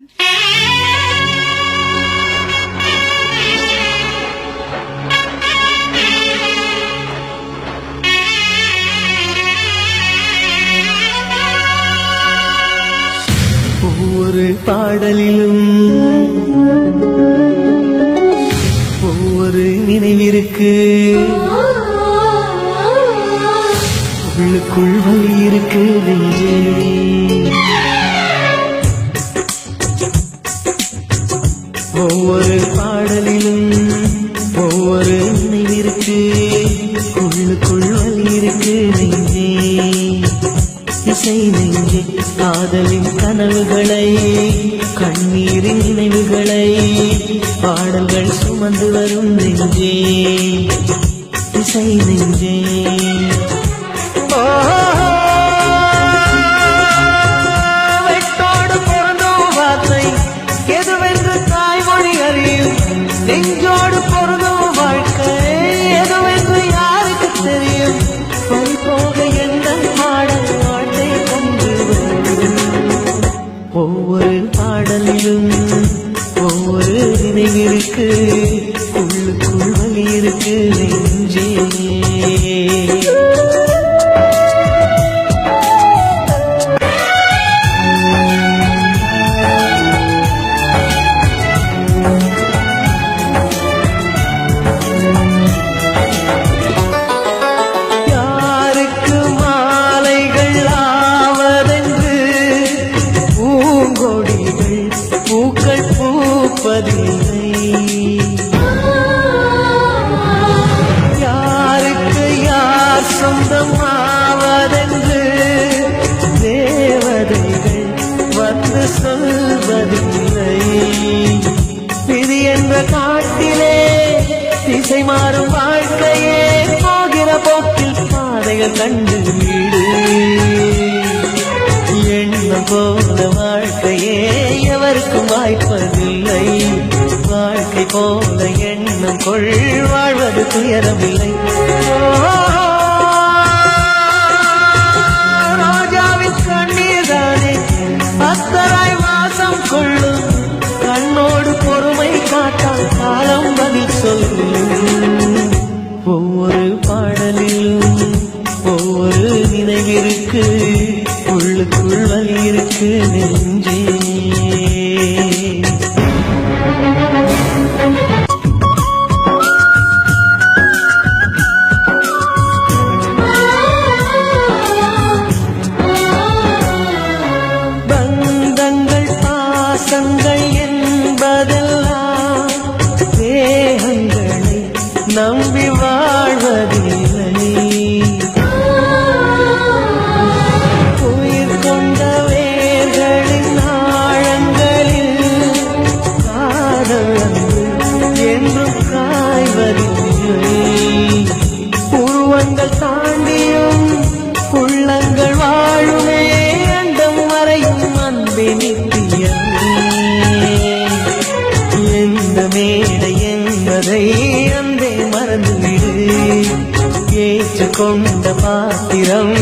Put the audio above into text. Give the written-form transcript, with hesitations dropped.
ஒவ்வொரு பாடலிலும் ஒவ்வொரு நினைவிருக்கு, உள்ளுக்குள் வலி இருக்கு நெஞ்சே. ஒவ்வொரு பாடலிலும் ஒவ்வொரு நினைவிருக்கு, உள்ளுக்குள் வலி இருக்கு நெஞ்சே. இசை நெஞ்சே காதலின் கனவுகளை, கண்ணீரின் நினைவுகளை பாடல்கள் சுமந்து வரும் நெஞ்சே. இசை நெஞ்சே வெட்டோடு பொருந்தும் வார்த்தை எதுவென்று தாய்மொழி அறியும், நெஞ்சோடு பொருந்தும் வாழ்க்கை எதுவென்று யாருக்கு தெரியும். பறிபோக எந்த பாடல் வாழ்க்கை கொண்டு ஒவ்வொரு பாடலிலும் ஒவ்வொரு நினைவிற்கு, உள்ளுக்குள் வலி இருக்கு நெஞ்சே. பூக்கள் பூப்பதில்லை, யாருக்கு யார் சொந்தமாவதென்று தேவதைகள் வந்து சொல்வதில்லை. விதி என்ற காட்டிலே திசை மாறும் வாழ்க்கையே, போகிற போக்கில் பாதைகள் கண்டு வீடு. எண்ணம் போல வாழ்க்கையே எவருக்கும் வாய்ப்பதில்லை, வாழ்க்கை போல எண்ணம் கொள் வாழ்வது துயரமில்லை. ராஜாவின் கண்ணீர்தானே அத்தராய் வாசம் கொள்ளும், கண்ணோடு பொறுமை காட்டால் காலம் பதில் சொல்லும். ஒவ்வொரு பாடலிலும் ஒவ்வொரு நினைவிற்கு, உள்ளுக்குள் வலி இருக்கு நெஞ்சே. பந்தங்கள் பாசங்கள் என்பதெல்லாம் தேகங்களை நம்பி வாழ்வதில்லை. உருவங்கள் தாண்டியும் உள்ளங்கள் வாழுமே, அண்டம் வரையும் அன்பே நித்தியமே. எந்த மேடை என்பதை அன்பே மறந்துவிடு, ஏற்றுக்கொண்ட பாத்திரம்